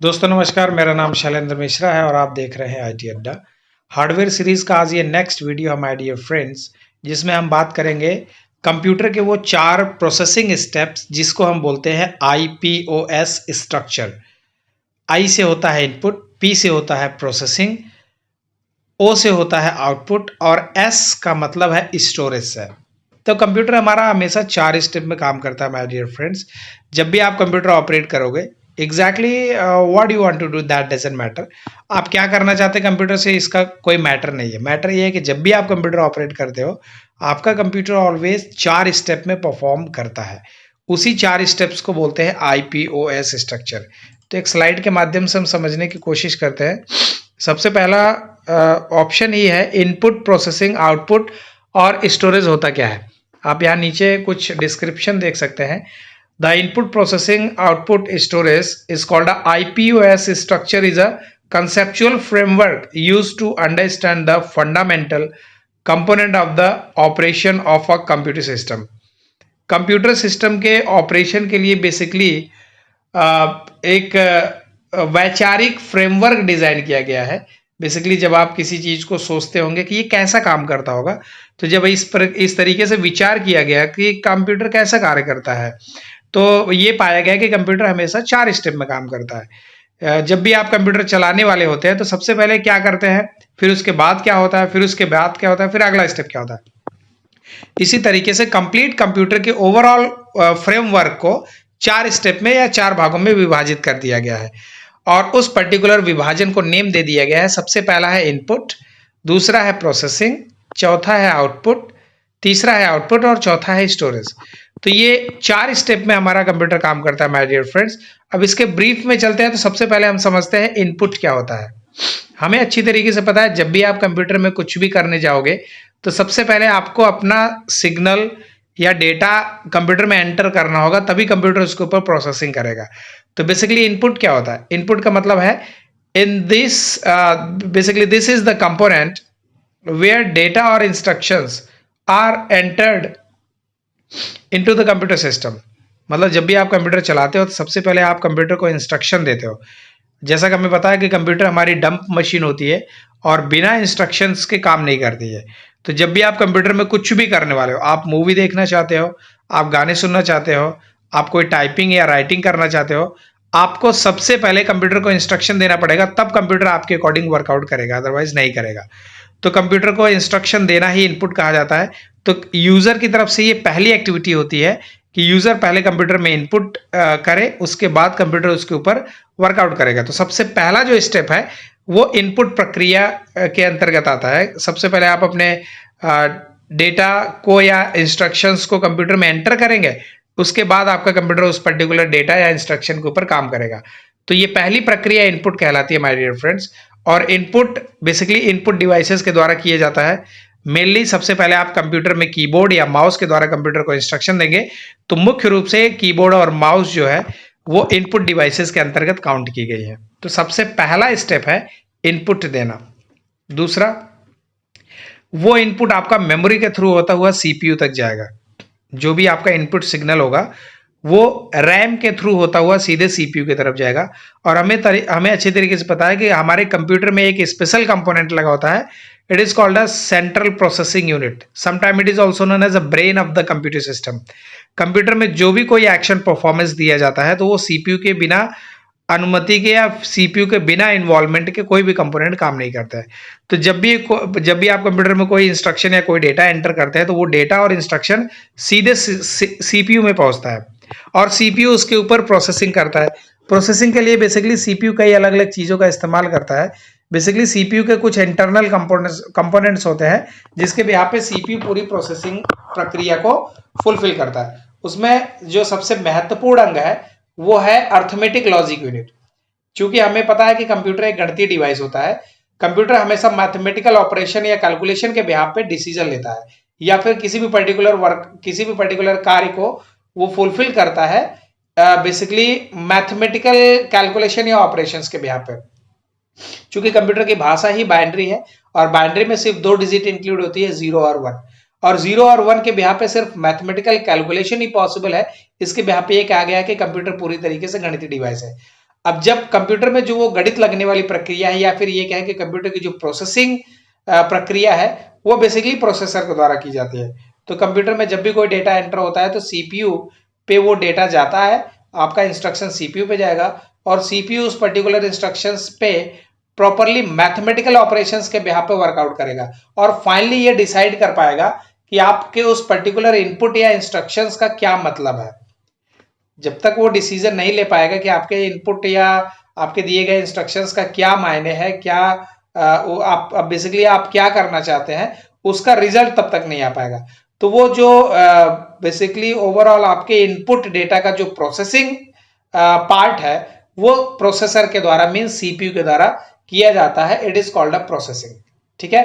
दोस्तों नमस्कार, मेरा नाम शैलेंद्र मिश्रा है और आप देख रहे हैं आईटी अड्डा। हार्डवेयर सीरीज का आज ये नेक्स्ट वीडियो है माय डियर फ्रेंड्स, जिसमें हम बात करेंगे कंप्यूटर के वो 4 प्रोसेसिंग स्टेप्स जिसको हम बोलते हैं आईपीओएस स्ट्रक्चर। आई से होता है इनपुट, पी से होता है प्रोसेसिंग, ओ से होता है आउटपुट और एस का मतलब है स्टोरेज से। तो कंप्यूटर हमारा हमेशा 4 स्टेप में काम करता है माय डियर फ्रेंड्स। जब भी आप कंप्यूटर ऑपरेट करोगे, exactly what you want to do that doesn't matter. आप क्या करना चाहते हैं कंप्यूटर से, इसका कोई मैटर नहीं है। मैटर ये है कि जब भी आप कंप्यूटर ऑपरेट करते हो, आपका कंप्यूटर ऑलवेज 4 स्टेप में परफॉर्म करता है। उसी 4 स्टेप्स को बोलते हैं आईपीओएस स्ट्रक्चर। तो एक स्लाइड के माध्यम से हम समझने की कोशिश करते हैं। सबसे पहला ऑप्शन ही है इनपुट, प्रोसेसिंग, आउटपुट और स्टोरेज होता क्या है। आप यहाँ नीचे कुछ डिस्क्रिप्शन देख सकते हैं। The input, processing, output, storage is called a IPOS structure is a conceptual framework used to understand the fundamental component of the operation of a computer system। Computer system के ऑपरेशन के लिए basically एक वैचारिक framework design किया गया है। Basically जब आप किसी चीज को सोचते होंगे कि ये कैसा काम करता होगा, तो जब इस तरीके से विचार किया गया कि कंप्यूटर कैसा कार्य करता है, तो ये पाया गया कि कंप्यूटर हमेशा 4 स्टेप में काम करता है। जब भी आप कंप्यूटर चलाने वाले होते हैं तो सबसे पहले क्या करते हैं, फिर उसके बाद क्या होता है, फिर उसके बाद क्या होता है, फिर अगला स्टेप क्या होता है। इसी तरीके से कंप्लीट कंप्यूटर के ओवरऑल फ्रेमवर्क को 4 स्टेप में या 4 भागों में विभाजित कर दिया गया है और उस पर्टिकुलर विभाजन को नेम दे दिया गया है। सबसे पहला है इनपुट, दूसरा है प्रोसेसिंग, चौथा है आउटपुट, तीसरा है आउटपुट और चौथा है स्टोरेज। तो ये 4 स्टेप में हमारा कंप्यूटर काम करता है माय डियर फ्रेंड्स। अब इसके ब्रीफ में चलते हैं। तो सबसे पहले हम समझते हैं इनपुट क्या होता है। हमें अच्छी तरीके से पता है, जब भी आप कंप्यूटर में कुछ भी करने जाओगे तो सबसे पहले आपको अपना सिग्नल या डेटा कंप्यूटर में एंटर करना होगा, तभी कंप्यूटर उसके ऊपर प्रोसेसिंग करेगा। तो बेसिकली इनपुट क्या होता है? इनपुट का मतलब है in this basically this is the component where data और instructions are entered into the computer system. मतलब जब भी आप कंप्यूटर चलाते हो तो सबसे पहले आप कंप्यूटर को इंस्ट्रक्शन देते हो। जैसा कि हमें पता है कि कंप्यूटर हमारी डंप मशीन होती है और बिना इंस्ट्रक्शंस के काम नहीं करती है। तो जब भी आप कंप्यूटर में कुछ भी करने वाले हो, आप मूवी देखना चाहते हो, आप गाने सुनना चाहते हो, आप कोई टाइपिंग या राइटिंग करना चाहते हो, आपको सबसे पहले कंप्यूटर को इंस्ट्रक्शन देना पड़ेगा, तब कंप्यूटर आपके अकॉर्डिंग वर्कआउट करेगा, अदरवाइज नहीं करेगा। तो कंप्यूटर को इंस्ट्रक्शन देना ही इनपुट कहा जाता है। तो यूजर की तरफ से ये पहली एक्टिविटी होती है कि यूजर पहले कंप्यूटर में इनपुट करे, उसके बाद कंप्यूटर उसके ऊपर वर्कआउट करेगा। तो सबसे पहला जो स्टेप है वो इनपुट प्रक्रिया के अंतर्गत आता है। सबसे पहले आप अपने डेटा को या इंस्ट्रक्शंस को कंप्यूटर में एंटर करेंगे, उसके बाद आपका कंप्यूटर उस पर्टिकुलर डेटा या इंस्ट्रक्शन के ऊपर काम करेगा। तो ये पहली प्रक्रिया इनपुट कहलाती है माय डियर फ्रेंड्स। और इनपुट बेसिकली इनपुट डिवाइसेस के द्वारा किया जाता है। मेनली सबसे पहले आप कंप्यूटर में कीबोर्ड या माउस के द्वारा कंप्यूटर को इंस्ट्रक्शन देंगे, तो मुख्य रूप से कीबोर्ड और माउस जो है वो इनपुट डिवाइसेस के अंतर्गत काउंट की गई है। तो सबसे पहला स्टेप है इनपुट देना। दूसरा, वो इनपुट आपका मेमोरी के थ्रू होता हुआ सीपीयू तक जाएगा। जो भी आपका इनपुट सिग्नल होगा वो रैम के थ्रू होता हुआ सीधे सीपीयू की तरफ जाएगा। और हमें अच्छे तरीके से पता है कि हमारे कंप्यूटर में एक स्पेशल कंपोनेंट लगा होता है। It is called a central processing unit. Sometime it is also known as a brain of the computer system. Computer में जो भी कोई एक्शन परफॉर्मेंस दिया जाता है तो वो सीपीयू के बिना अनुमति के या सीपीयू के बिना इन्वॉल्वमेंट के कोई भी कंपोनेंट काम नहीं करता है। तो जब भी आप कंप्यूटर में कोई इंस्ट्रक्शन या कोई डेटा एंटर करते हैं तो वो डेटा और इंस्ट्रक्शन सीधे सीपीयू में पहुंचता है और सीपीयू उसके ऊपर प्रोसेसिंग करता है। प्रोसेसिंग के लिए बेसिकली सीपीयू कई अलग अलग चीजों का इस्तेमाल करता है। बेसिकली सीपीयू के कुछ इंटरनल कंपोनेंट्स होते हैं जिसके बिहाफ पे सीपीयू पूरी प्रोसेसिंग प्रक्रिया को फुलफिल करता है। उसमें जो सबसे महत्वपूर्ण अंग है वो है अर्थमेटिक लॉजिक यूनिट। क्योंकि हमें पता है कि कंप्यूटर एक गणितीय डिवाइस होता है। कंप्यूटर हमेशा मैथमेटिकल ऑपरेशन या कैलकुलेशन के बिहाफ पे डिसीजन लेता है या फिर किसी भी पर्टिकुलर कार्य को वो फुलफिल करता है बेसिकली मैथमेटिकल कैलकुलेशन या ऑपरेशंस के बिहाफ पे। चूंकि कंप्यूटर की भाषा ही बाइनरी है और बाइनरी में सिर्फ 2 डिजिट इंक्लूड होती है, 0 और 1। और 0 और 1 के बिहाफ पे सिर्फ मैथमेटिकल कैलकुलेशन ही पॉसिबल है। इसके बिहाफ पे ये कहा गया है कि कंप्यूटर पूरी तरीके से गणितीय डिवाइस है। अब जब कंप्यूटर में जो वो गणित लगने वाली प्रक्रिया है, या फिर ये कहें कि कंप्यूटर की जो प्रोसेसिंग प्रक्रिया है, वो बेसिकली प्रोसेसर के द्वारा की जाती है। तो कंप्यूटर में जब भी कोई डेटा एंटर होता है तो सीपीयू पे वो डेटा जाता है, आपका इंस्ट्रक्शन सीपीयू पे जाएगा, और सीपीयू उस पर्टिकुलर इंस्ट्रक्शंस पे प्रॉपरली मैथमेटिकल ऑपरेशंस के बिहाफ पे वर्कआउट करेगा, और फाइनली ये डिसाइड कर पाएगा कि आपके उस पर्टिकुलर इनपुट या इंस्ट्रक्शंस का क्या मतलब है। जब तक वो डिसीजन नहीं ले पाएगा कि आपके इनपुट या आपके दिए गए इंस्ट्रक्शंस का क्या मायने है, क्या वो आप बेसिकली आप क्या करना चाहते हैं, उसका रिजल्ट तब तक नहीं आ पाएगा। तो वो जो बेसिकली ओवरऑल आपके इनपुट डेटा का जो प्रोसेसिंग पार्ट है, वो प्रोसेसर के द्वारा मीन सीपीयू के द्वारा किया जाता है। It is called a processing. ठीक है,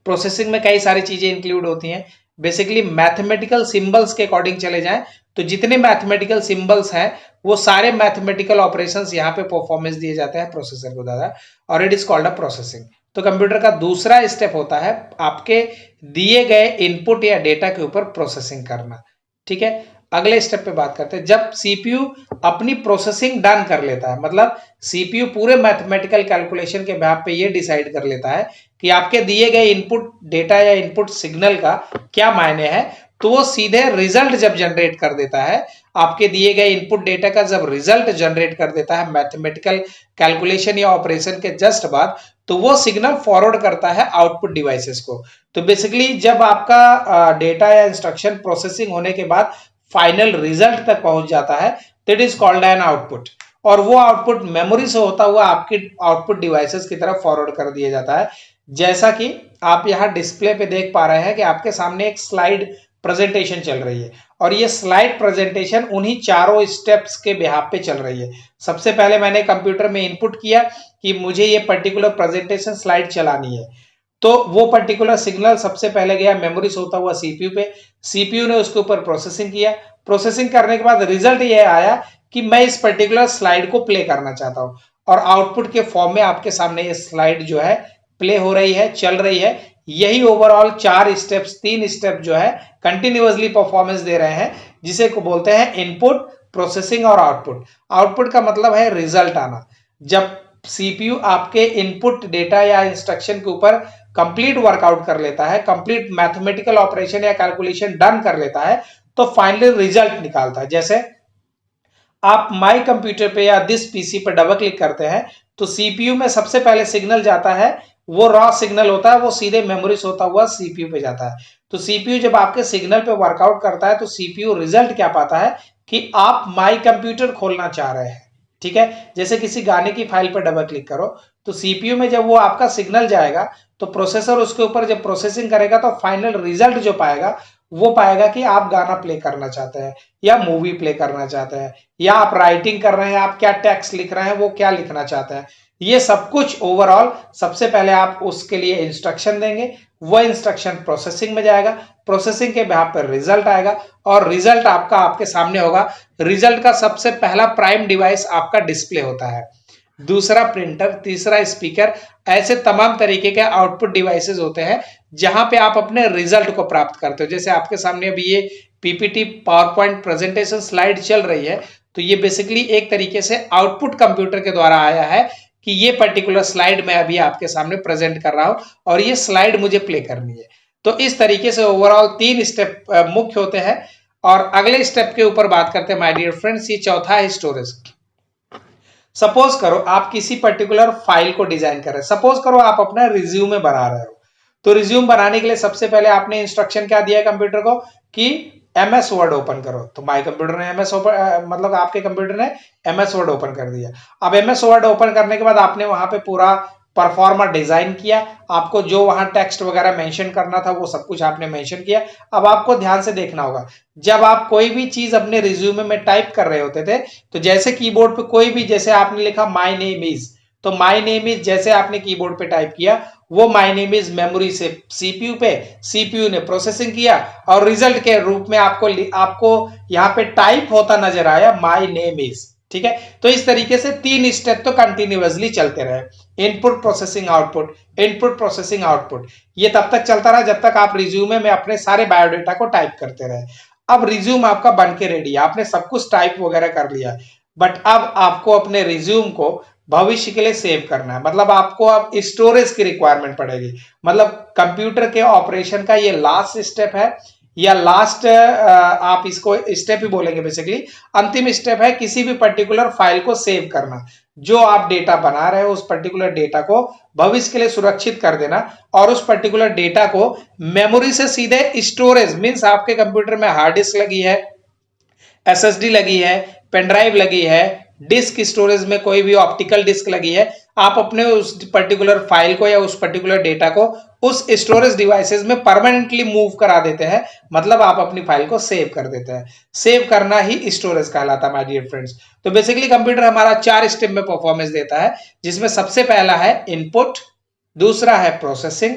प्रोसेसिंग में कई सारी चीजें इंक्लूड होती हैं। बेसिकली मैथमेटिकल सिंबल्स के अकॉर्डिंग चले जाएं तो जितने मैथमेटिकल सिंबल्स हैं वो सारे मैथमेटिकल ऑपरेशंस यहाँ पे परफॉर्मेंस दिए जाते हैं प्रोसेसर को द्वारा, और it is called a processing. तो कंप्यूटर का दूसरा स्टेप होता है आपके दिए गए इनपुट या डेटा के ऊपर प्रोसेसिंग करना। ठीक है, अगले स्टेप पे बात करते हैं। जब सीपीयू अपनी प्रोसेसिंग डन कर लेता है, मतलब सीपीयू पूरे मैथमेटिकल कैलकुलेशन के बेसिस पे ये डिसाइड कर लेता है कि आपके दिए गए इनपुट डेटा या इनपुट सिग्नल का क्या मायने है, तो वो सीधे रिजल्ट जब जनरेट कर देता है, आपके दिए गए इनपुट डेटा का जब रिजल्ट जनरेट कर देता है मैथमेटिकल कैलकुलेशन या ऑपरेशन के जस्ट बाद, तो वो सिग्नल फॉरवर्ड करता है आउटपुट डिवाइसेस को। तो बेसिकली जब आपका डेटा या इंस्ट्रक्शन प्रोसेसिंग होने के बाद फाइनल रिजल्ट तक पहुंच जाता है, that is called an output, और वो आउटपुट मेमोरी से होता हुआ आपके आउटपुट डिवाइसेस की तरफ फॉरवर्ड कर दिया जाता है। जैसा कि आप यहाँ डिस्प्ले पे देख पा रहे हैं कि आपके सामने एक स्लाइड प्रेजेंटेशन चल रही है, और ये स्लाइड प्रेजेंटेशन उन्हीं चारों स्टेप्स के बिहाफ पे चल रही है। सबसे पहले मैंने कंप्यूटर में इनपुट किया कि मुझे ये पर्टिकुलर प्रेजेंटेशन स्लाइड चलानी है, तो वो पर्टिकुलर सिग्नल सबसे पहले गया मेमोरी से होता हुआ सीपीयू पे, सीपीयू ने उसके ऊपर प्रोसेसिंग किया, प्रोसेसिंग करने के बाद रिजल्ट ये आया कि मैं इस पर्टिकुलर स्लाइड को प्ले करना चाहता हूं, और आउटपुट के फॉर्म में आपके सामने ये स्लाइड जो है प्ले हो रही है, चल रही है। यही ओवरऑल 4 स्टेप्स, 3 स्टेप जो है कंटिन्यूअसली परफॉर्मेंस दे रहे हैं, जिसे को बोलते हैं इनपुट, प्रोसेसिंग और आउटपुट। आउटपुट का मतलब है रिजल्ट आना। जब सीपीयू आपके इनपुट डेटा या इंस्ट्रक्शन के ऊपर कंप्लीट वर्कआउट कर लेता है, कंप्लीट मैथमेटिकल ऑपरेशन या कैलकुलेशन डन कर लेता है, तो फाइनली रिजल्ट निकालता है। जैसे आप माई कंप्यूटर पे या दिस पीसी पे डबल क्लिक करते हैं तो सीपीयू में सबसे पहले सिग्नल जाता है, वो रॉ सिग्नल होता है, वो सीधे मेमोरी से होता हुआ सीपीयू पे जाता है। तो सीपीयू जब आपके सिग्नल पे वर्कआउट करता है तो सीपीयू रिजल्ट क्या पाता है कि आप माई कंप्यूटर खोलना चाह रहे हैं। ठीक है, जैसे किसी गाने की फाइल पर डबल क्लिक करो तो सीपीयू में जब वो आपका सिग्नल जाएगा तो प्रोसेसर उसके ऊपर जब प्रोसेसिंग करेगा तो फाइनल रिजल्ट जो पाएगा वो पाएगा कि आप गाना प्ले करना चाहते हैं या मूवी प्ले करना चाहते हैं, या आप राइटिंग कर रहे हैं, आप क्या टेक्स्ट लिख रहे हैं, वो क्या लिखना चाहते हैं। ये सब कुछ ओवरऑल सबसे पहले आप उसके लिए इंस्ट्रक्शन देंगे, वो इंस्ट्रक्शन प्रोसेसिंग में जाएगा, प्रोसेसिंग के बिहाफ पर रिजल्ट आएगा, और रिजल्ट आपका आपके सामने होगा। रिजल्ट का सबसे पहला प्राइम डिवाइस आपका डिस्प्ले होता है, दूसरा प्रिंटर, तीसरा स्पीकर, ऐसे तमाम तरीके के आउटपुट डिवाइसेस होते हैं जहां पे आप अपने रिजल्ट को प्राप्त करते हो। जैसे आपके सामने अभी ये PPT power point presentation slide चल रही है, तो ये बेसिकली एक तरीके से आउटपुट कंप्यूटर के द्वारा आया है कि ये पर्टिकुलर स्लाइड मैं अभी आपके सामने प्रेजेंट कर रहा हूं और ये स्लाइड मुझे प्ले करनी है। तो इस तरीके से ओवरऑल 3 स्टेप मुख्य होते हैं। और अगले स्टेप के ऊपर बात करते हैं माय डियर फ्रेंड्स, ये चौथा है स्टोरेज। सपोज करो आप किसी पर्टिकुलर फाइल को डिजाइन कर रहे हैं, सपोज करो आप अपना रिज्यूमे बना रहे हो, तो रिज्यूम बनाने के लिए सबसे पहले आपने इंस्ट्रक्शन क्या दिया है कंप्यूटर को कि एमएस वर्ड ओपन करो, तो माय कंप्यूटर ने एमएस मतलब आपके कंप्यूटर ने एमएस वर्ड ओपन कर दिया। अब एमएस वर्ड ओपन करने के बाद आपने वहां पे पूरा परफॉर्मा डिजाइन किया, आपको जो वहां टेक्स्ट वगैरह मेंशन करना था वो सब कुछ आपने मेंशन किया। अब आपको ध्यान से देखना होगा, जब आप कोई भी चीज अपने रिज्यूमे में टाइप कर रहे होते थे तो जैसे कीबोर्ड पे कोई भी, जैसे आपने लिखा माय नेम इज, तो माय नेम इज जैसे आपने कीबोर्ड पे टाइप किया, वो माय नेम इज मेमोरी से सीपीयू पे, सीपीयू ने प्रोसेसिंग किया और रिजल्ट के रूप में आपको यहाँ पे टाइप होता नजर आया माय नेम इज। ठीक है, तो इस तरीके से 3 स्टेप तो कंटिन्यूअसली चलते रहे, input processing output, input processing output. ये तब तक चलता रहा जब तक आप रिज्यूमे में अपने सारे बायोडेटा को टाइप करते रहे। अब रिज्यूम आपका बन के रेडी है, आपने सब कुछ टाइप वगैरह कर लिया। बट अब आपको अपने रिज्यूम को भविष्य के लिए सेव करना है, मतलब आपको अब स्टोरेज की रिक्वायरमेंट पड़ेगी। मतलब कंप्यूटर के ऑपरेशन का ये लास्ट स्टेप है, या लास्ट आप इसको स्टेप ही बोलेंगे बेसिकली, अंतिम स्टेप है किसी भी पर्टिकुलर फाइल को सेव करना। जो आप डेटा बना रहे हो उस पर्टिकुलर डेटा को भविष्य के लिए सुरक्षित कर देना, और उस पर्टिकुलर डेटा को मेमोरी से सीधे स्टोरेज, मीन्स आपके कंप्यूटर में हार्ड डिस्क लगी है, एसएसडी लगी है, पेन ड्राइव लगी है, डिस्क स्टोरेज में कोई भी ऑप्टिकल डिस्क लगी है, आप अपने उस पर्टिकुलर फाइल को या उस पर्टिकुलर डेटा को उस स्टोरेज डिवाइसेस में परमानेंटली मूव करा देते हैं, मतलब आप अपनी फाइल को सेव कर देते हैं। सेव करना ही स्टोरेज कहलाता है माय डियर फ्रेंड्स। तो बेसिकली कंप्यूटर हमारा 4 स्टेप में परफॉर्मेंस देता है, जिसमें सबसे पहला है इनपुट, दूसरा है प्रोसेसिंग,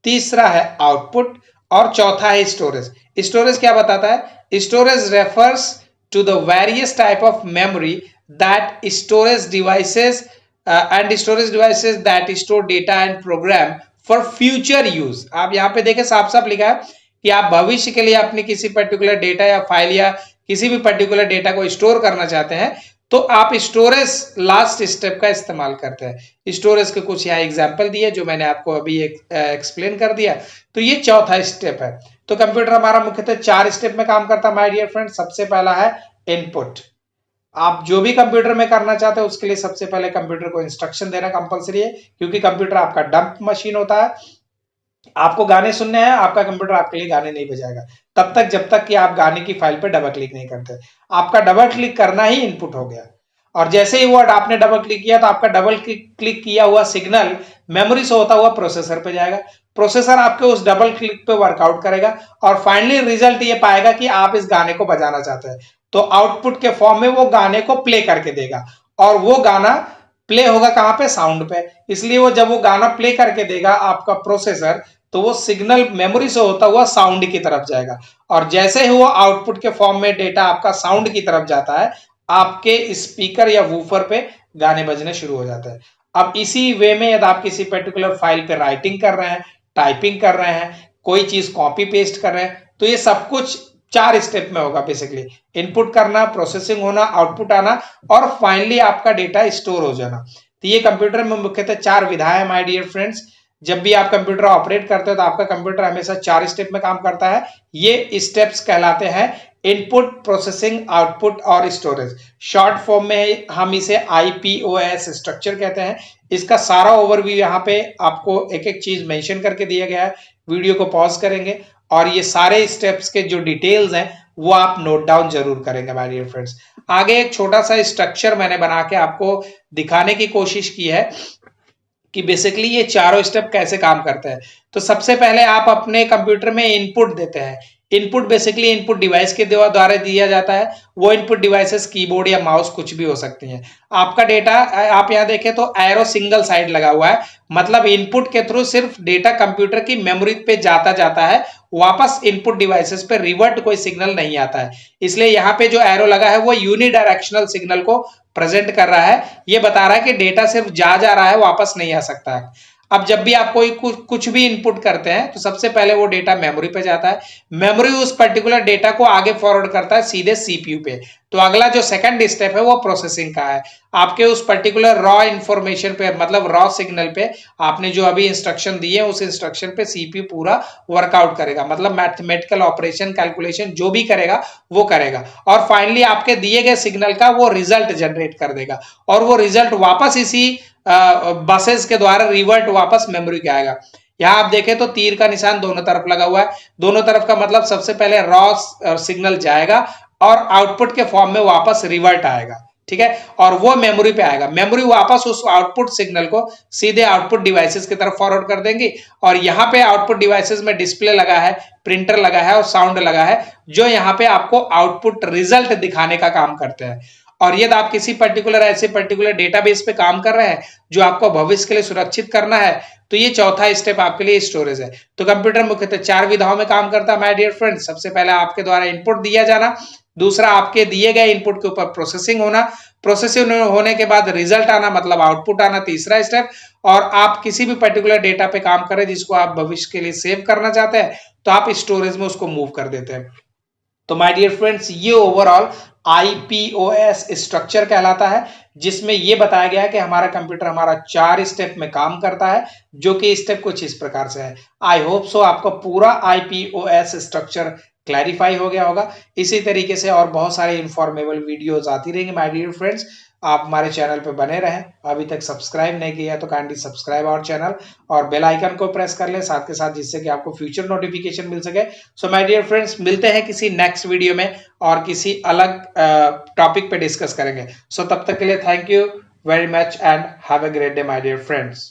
तीसरा है आउटपुट, और चौथा है स्टोरेज। स्टोरेज क्या बताता है? Storage refers to the various type of memory that storage devices and storage devices that store data and program for future use। आप यहाँ पे देखें साफ साफ लिखा है कि आप भविष्य के लिए अपनी किसी पर्टिकुलर डेटा या फाइल या किसी भी पर्टिकुलर डेटा को स्टोर करना चाहते हैं, तो आप स्टोरेज लास्ट स्टेप का इस्तेमाल करते हैं। स्टोरेज के कुछ यहाँ एग्जांपल दिए जो मैंने आपको अभी एक्सप्लेन कर दिया। तो ये चौथा स्टेप है। तो कंप्यूटर हमारा मुख्यतः 4 स्टेप में काम करता है माय डियर फ्रेंड। सबसे पहला है इनपुट। आप जो भी कंप्यूटर में करना चाहते हैं उसके लिए सबसे पहले कंप्यूटर को इंस्ट्रक्शन देना कंपलसरी है, क्योंकि कंप्यूटर आपका डंप मशीन होता है। आपको गाने सुनने हैं, आपका कंप्यूटर आपके लिए गाने नहीं बजाएगा तब तक जब तक कि आप गाने की फाइल पे डबल क्लिक नहीं करते। आपका डबल क्लिक करना ही इनपुट हो गया, और जैसे ही वो आपने डबल क्लिक किया तो आपका डबल क्लिक किया हुआ सिग्नल मेमोरी से होता हुआ प्रोसेसर पे जाएगा। प्रोसेसर आपके उस डबल क्लिक पे वर्कआउट करेगा और फाइनली रिजल्ट ये पाएगा कि आप इस गाने को बजाना चाहते हैं, तो आउटपुट के फॉर्म में वो गाने को प्ले करके देगा, और वो गाना प्ले होगा कहां पे? साउंड पे। इसलिए वो जब वो गाना प्ले करके देगा आपका प्रोसेसर, तो वो सिग्नल मेमोरी से होता हुआ साउंड की तरफ जाएगा, और जैसे ही वो आउटपुट के फॉर्म में डेटा आपका साउंड की तरफ जाता है, आपके स्पीकर या वूफर पे गाने बजने शुरू हो जाते हैं। अब इसी वे में यदि आप किसी पर्टिकुलर फाइल पे राइटिंग कर रहे हैं, टाइपिंग कर रहे हैं, कोई चीज कॉपी पेस्ट कर रहे हैं, तो ये सब कुछ 4 स्टेप में होगा बेसिकली। इनपुट करना, प्रोसेसिंग होना, आउटपुट आना, और फाइनली आपका डेटा स्टोर हो जाना। तो ये कंप्यूटर में मुख्यतः 4 विधाएं माय डियर फ्रेंड्स। जब भी आप कंप्यूटर ऑपरेट करते हो तो आपका कंप्यूटर हमेशा 4 स्टेप में काम करता है। ये स्टेप्स कहलाते हैं इनपुट, प्रोसेसिंग, आउटपुट और स्टोरेज। शॉर्ट फॉर्म में हम इसे IPOS स्ट्रक्चर कहते हैं। इसका सारा ओवरव्यू यहाँ पे आपको एक एक चीज मेंशन करके दिया गया है। वीडियो को पॉज करेंगे और ये सारे स्टेप्स के जो डिटेल्स हैं वो आप नोट डाउन जरूर करेंगे माय डियर फ्रेंड्स। आगे एक छोटा सा स्ट्रक्चर मैंने बना के आपको दिखाने की कोशिश की है कि बेसिकली ये चारों स्टेप कैसे काम करते हैं। तो सबसे पहले आप अपने कंप्यूटर में इनपुट देते हैं। इनपुट बेसिकली इनपुट डिवाइस के द्वारा दिया जाता है। वो इनपुट डिवाइसेस कीबोर्ड या माउस कुछ भी हो सकती हैं। आपका डेटा आप यहाँ देखें तो एरो सिंगल साइड लगा हुआ है, मतलब इनपुट के थ्रू सिर्फ डेटा कंप्यूटर की मेमोरी पे जाता है, वापस इनपुट डिवाइसेस पे रिवर्ट कोई सिग्नल नहीं आता है। इसलिए यहाँ पे जो एरो लगा है वो यूनिडायरेक्शनल सिग्नल को प्रेजेंट कर रहा है। ये बता रहा है कि डेटा सिर्फ जा रहा है, वापस नहीं आ सकता है। अब जब भी आप कोई कुछ भी इनपुट करते हैं तो सबसे पहले वो डेटा मेमोरी पे जाता है। मेमोरी उस पर्टिकुलर डेटा को आगे फॉरवर्ड करता है सीधे सीपीयू पे। तो अगला जो सेकंड स्टेप है वो प्रोसेसिंग का है। आपके उस पर्टिकुलर रॉ इंफॉर्मेशन पे, मतलब रॉ सिग्नल पे आपने जो अभी इंस्ट्रक्शन दिए उस इंस्ट्रक्शन पे सीपीयू पूरा वर्कआउट करेगा, मतलब मैथमेटिकल ऑपरेशन, कैलकुलेशन जो भी करेगा वो करेगा, और फाइनली आपके दिए गए सिग्नल का वो रिजल्ट जनरेट कर देगा, और वो रिजल्ट वापस इसी बसेस के द्वारा रिवर्ट वापस मेमोरी के आएगा। यहां आप देखें तो तीर का निशान दोनों तरफ लगा हुआ है। दोनों तरफ का मतलब सबसे पहले रॉ सिग्नल जाएगा और आउटपुट के फॉर्म में वापस रिवर्ट आएगा, ठीक है, और वो मेमोरी पे आएगा। मेमोरी वापस उस आउटपुट सिग्नल को सीधे आउटपुट डिवाइसेस की तरफ फॉरवर्ड कर देंगे, और यहाँ पे आउटपुट डिवाइसेस में डिस्प्ले लगा है, प्रिंटर लगा है और साउंड लगा है, जो यहाँ पे आपको आउटपुट रिजल्ट दिखाने का काम करते हैं। और यदि आप किसी पर्टिकुलर डेटाबेस पे काम कर रहे हैं जो आपको भविष्य के लिए सुरक्षित करना है, तो ये चौथा स्टेप आपके लिए स्टोरेज है। तो कंप्यूटर मुख्यतः 4 विधाओं में काम करता है माय डियर फ्रेंड्स। सबसे पहले आपके द्वारा इनपुट दिया जाना, दूसरा आपके दिए गए इनपुट के ऊपर प्रोसेसिंग होना, प्रोसेसिंग होने के बाद रिजल्ट आना, मतलब आउटपुट आना, तीसरा स्टेप। और आप किसी भी पर्टिकुलर डेटा पे काम करें जिसको आप भविष्य के लिए सेव करना चाहते हैं, तो आप स्टोरेज में उसको मूव कर देते हैं। तो माय डियर फ्रेंड्स, ये ओवरऑल आईपीओएस स्ट्रक्चर कहलाता है, जिसमें ये बताया गया है कि हमारा कंप्यूटर हमारा 4 स्टेप में काम करता है, जो कि स्टेप कुछ इस प्रकार से है। आई होप सो आपका पूरा आईपीओएस स्ट्रक्चर क्लैरिफाई हो गया होगा। इसी तरीके से और बहुत सारे इंफॉर्मेबल वीडियोस आती रहेंगी माय डियर फ्रेंड्स। आप हमारे चैनल पे बने रहें। अभी तक सब्सक्राइब नहीं किया है तो काइंडली सब्सक्राइब आवर चैनल और बेल आइकन को प्रेस कर ले साथ के साथ, जिससे कि आपको फ्यूचर नोटिफिकेशन मिल सके। सो माय डियर फ्रेंड्स, मिलते हैं किसी नेक्स्ट वीडियो में और किसी अलग टॉपिक पे डिस्कस करेंगे। सो तब तक के लिए thank you very much and have a great day my dear friends.